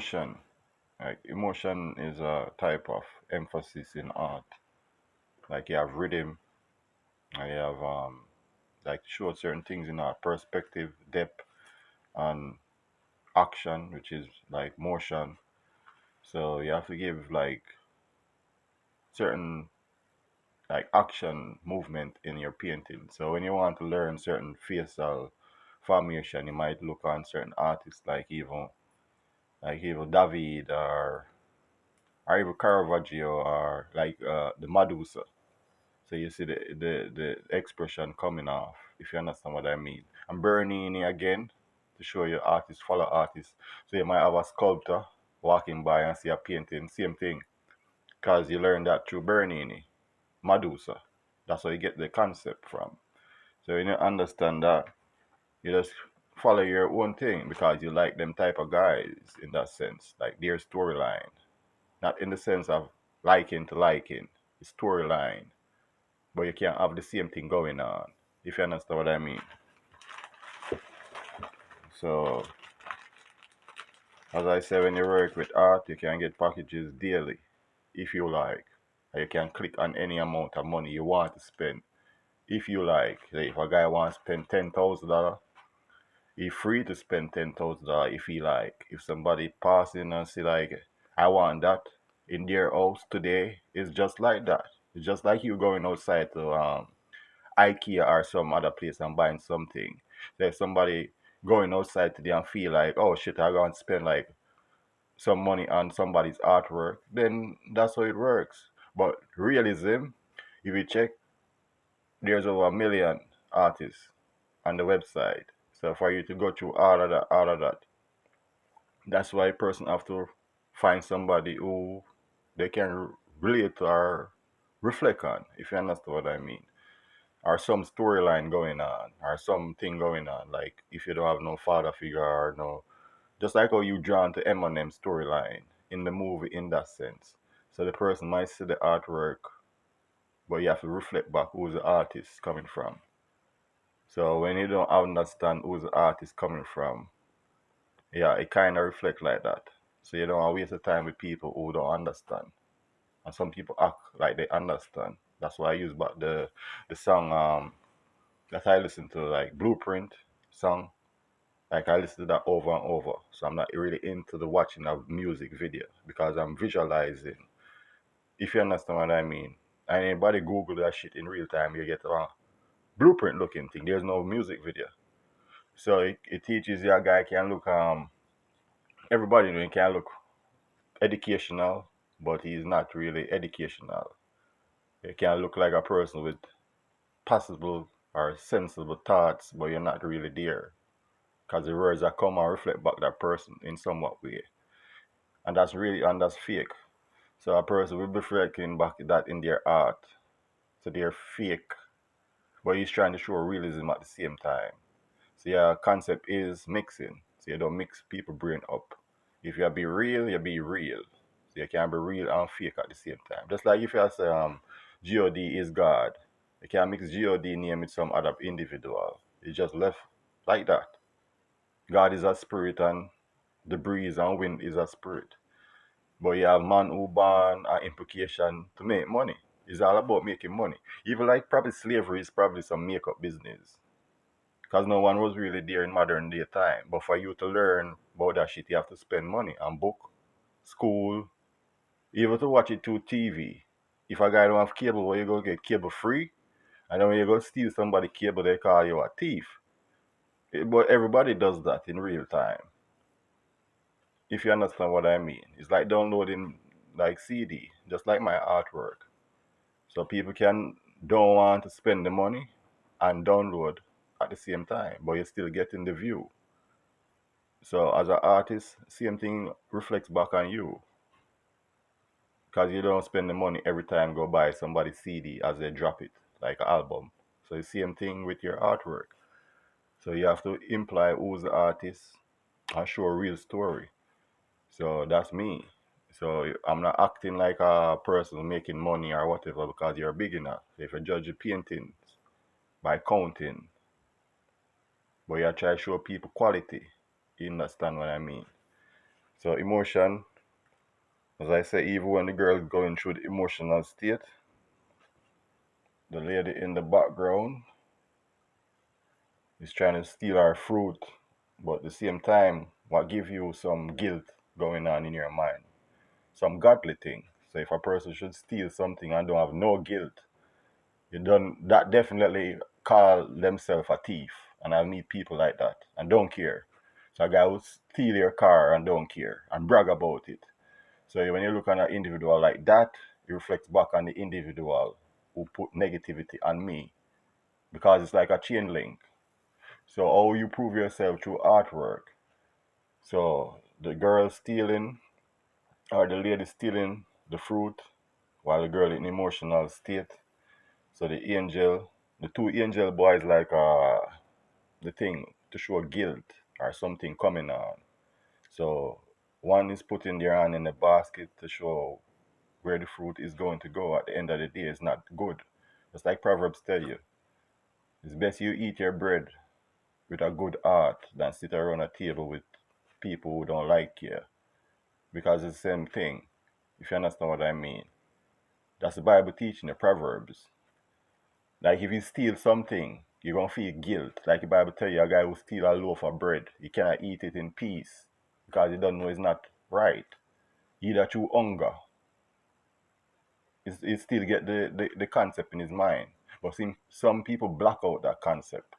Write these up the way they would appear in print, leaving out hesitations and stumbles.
emotion. Like emotion is a type of emphasis in art. Like you have rhythm, and you have like show certain things in art, perspective, depth, and action, which is like motion. So you have to give like certain like action movement in your painting. So when you want to learn certain facial formation, you might look on certain artists like even David or even Caravaggio or like the Medusa. So you see the expression coming off, if you understand what I mean. And Bernini again, to show you artists follow artists. So you might have a sculptor walking by and see a painting, same thing. Because you learn that through Bernini, Medusa. That's where you get the concept from. So when you understand that, you just follow your own thing because you like them type of guys in that sense, like their storyline. Not in the sense of liking to liking, the storyline. But you can't have the same thing going on, if you understand what I mean. So, as I say, when you work with art, you can get packages daily, if you like. You can click on any amount of money you want to spend, if you like. Like if a guy wants to spend $10,000, he's free to spend $10,000 if he like. If somebody passing and say like, I want that in their house today, it's just like that. It's just like you going outside to IKEA or some other place and buying something. There's somebody going outside today and feel like, oh shit, I'm going to spend like some money on somebody's artwork, then that's how it works. But realism, if you check, there's over a million artists on the website. So for you to go through all of that, that's why a person have to find somebody who they can relate to or reflect on, if you understand what I mean. Or some storyline going on, or something going on. Like if you don't have no father figure or no, just like how you drawn to Eminem storyline in the movie in that sense. So the person might see the artwork, but you have to reflect back who's the artist coming from. So when you don't understand who's the artist coming from, yeah, it kind of reflect like that. So you don't want to waste the time with people who don't understand. And some people act like they understand. That's why I use back the song that I listen to, like Blueprint song. Like I listen to that over and over. So I'm not really into the watching of music video because I'm visualizing. If you understand what I mean. And anybody Google that shit in real time, you get a blueprint looking thing. There's no music video. So it teaches you a guy can look everybody can look educational, but he's not really educational. He can look like a person with possible or sensible thoughts, but you're not really there. Because the words that come and reflect back that person in somewhat way. And that's fake. So a person will be reflecting back that in their art. So they're fake, but he's trying to show realism at the same time. So your concept is mixing. So you don't mix people brain up. If you be real, you be real. So you can be real and fake at the same time. Just like if you say God is God. You can't mix God name with some other individual. It's just left like that. God is a spirit and the breeze and wind is a spirit. But you have man who born an implication to make money. It's all about making money. Even like probably slavery is probably some makeup business. Because no one was really there in modern day time. But for you to learn about that shit, you have to spend money on book, school, even to watch it through TV. If a guy don't have cable, where you go get cable free? And then when you go steal somebody cable, they call you a thief. But everybody does that in real time. If you understand what I mean. It's like downloading like CD, just like my artwork. So people can don't want to spend the money and download at the same time, but you're still getting the view. So as an artist, same thing reflects back on you because you don't spend the money every time go buy somebody's CD as they drop it, like an album. So the same thing with your artwork. So you have to imply who's the artist and show a real story. So that's me. So I'm not acting like a person making money or whatever because you're a beginner. So if you judge the paintings by counting, but you try to show people quality, you understand what I mean. So emotion, as I say, even when the girl is going through the emotional state, the lady in the background is trying to steal our fruit, but at the same time, what give you some guilt going on in your mind, some godly thing. So if a person should steal something and don't have no guilt, you done that definitely call themselves a thief. And I meet people like that and don't care. So a guy will steal your car and don't care and brag about it. So when you look at an individual like that, it reflects back on the individual who put negativity on me because it's like a chain link. So how you prove yourself through artwork. So the girl stealing or the lady stealing the fruit while the girl in emotional state. So the two angel boys like the thing to show guilt or something coming on. So one is putting their hand in the basket to show where the fruit is going to go at the end of the day. It's not good. Just like Proverbs tell you, it's best you eat your bread with a good heart than sit around a table with people who don't like you. Because it's the same thing, if you understand what I mean. That's the Bible teaching, the Proverbs. Like if you steal something, you're gonna feel guilt. Like the Bible tell you, a guy who steal a loaf of bread, he cannot eat it in peace because he don't know it's not right. Either through hunger, he still get the concept in his mind. But see, some people block out that concept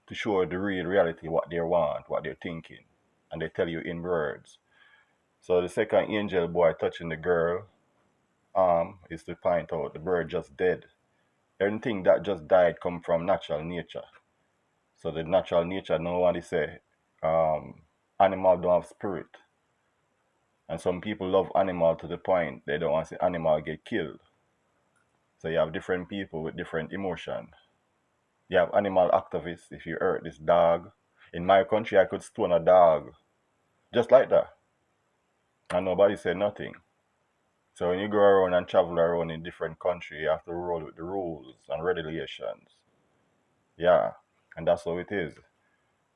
to show the real reality, what they want, what they're thinking, and they tell you in words. So the second angel boy touching the girl arm is to point out the bird just dead. Anything that just died come from natural nature. So the natural nature, no one is say, animal don't have spirit. And some people love animal to the point they don't want to see animal get killed. So you have different people with different emotion. You have animal activists. If you hurt this dog, in my country I could stone a dog just like that, and nobody said nothing. So when you go around and travel around in different country, you have to roll with the rules and regulations. Yeah, and that's how it is.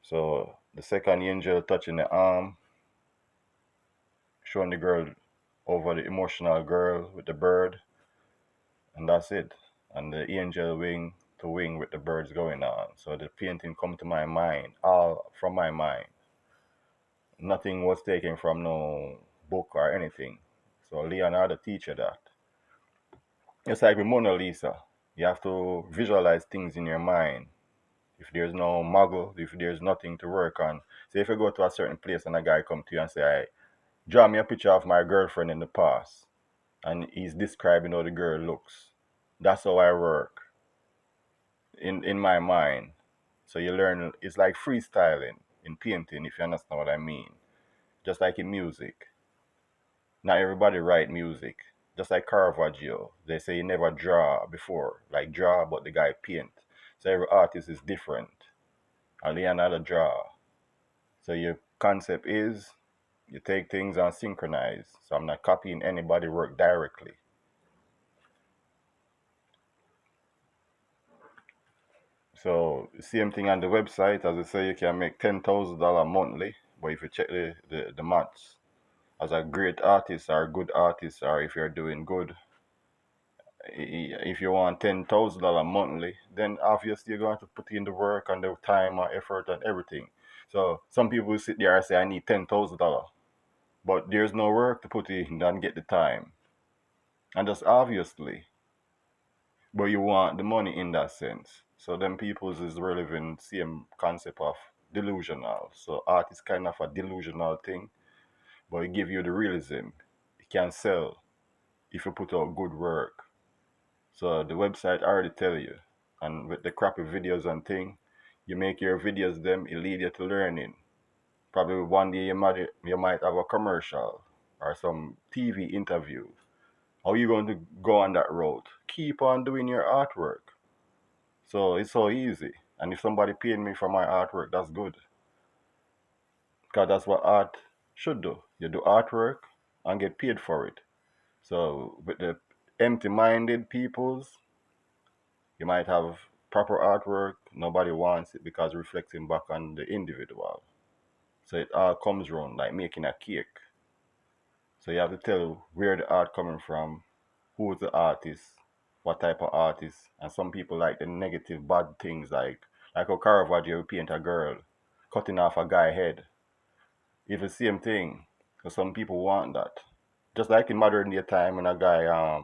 So the second angel touching the arm, showing the girl over the emotional girl with the bird, and that's it. And the angel wing to wing with the birds going on. So the painting come to my mind, all from my mind. Nothing was taken from no book or anything. So Leonardo teach you that. It's like with Mona Lisa. You have to visualize things in your mind. If there's no muggle, if there's nothing to work on. Say if you go to a certain place and a guy come to you and say, "Hey, draw me a picture of my girlfriend in the past," and he's describing how the girl looks. That's how I work in my mind. So you learn, it's like freestyling in painting, if you understand what I mean. Just like in music. Not everybody write music. Just like Caravaggio. They say he never draw before. Like draw, but the guy paint. So every artist is different. And Leonardo draw. So your concept is you take things and synchronize. So I'm not copying anybody work directly. So same thing on the website, as I say, you can make $10,000 monthly. But if you check the maths, as a great artist or a good artist, or if you're doing good, if you want $10,000 monthly, then obviously you're going to put in the work and the time and effort and everything. So some people will sit there and say, I need $10,000, but there's no work to put in and get the time. And that's obviously, but you want the money in that sense. So them people's is relevant same concept of delusional. So art is kind of a delusional thing, but it give you the realism. It can sell if you put out good work. So the website already tell you. And with the crappy videos and thing, you make your videos them, it lead you to learning. Probably one day you might have a commercial or some TV interview. How you going to go on that road? Keep on doing your artwork. So it's so easy. And if somebody paying me for my artwork, that's good. Because that's what art should do. You do artwork and get paid for it. So with the empty-minded peoples, you might have proper artwork, nobody wants it because reflecting back on the individual. So it all comes around like making a cake. So you have to tell where the art coming from, who's the artist, what type of artist. And some people like the negative bad things like a Caravaggio paint a girl cutting off a guy head. It's the same thing. So some people want that. Just like in modern day time when a guy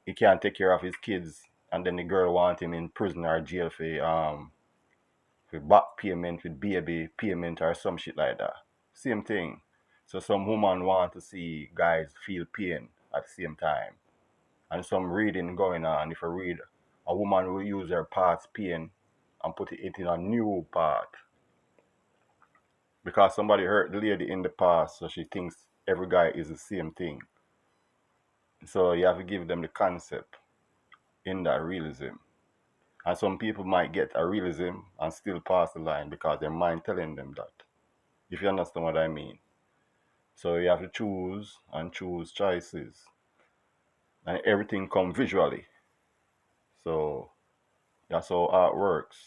he can't take care of his kids and then the girl want him in prison or jail for back payment with baby payment or some shit like that. Same thing. So some woman want to see guys feel pain at the same time. And some reading going on. If you read, a woman will use her past pain and put it in a new part. Because somebody hurt the lady in the past, so she thinks every guy is the same thing. So you have to give them the concept in that realism. And some people might get a realism and still pass the line because their mind telling them that. If you understand what I mean. So you have to choose and choose choices. And everything come visually. So that's how art works.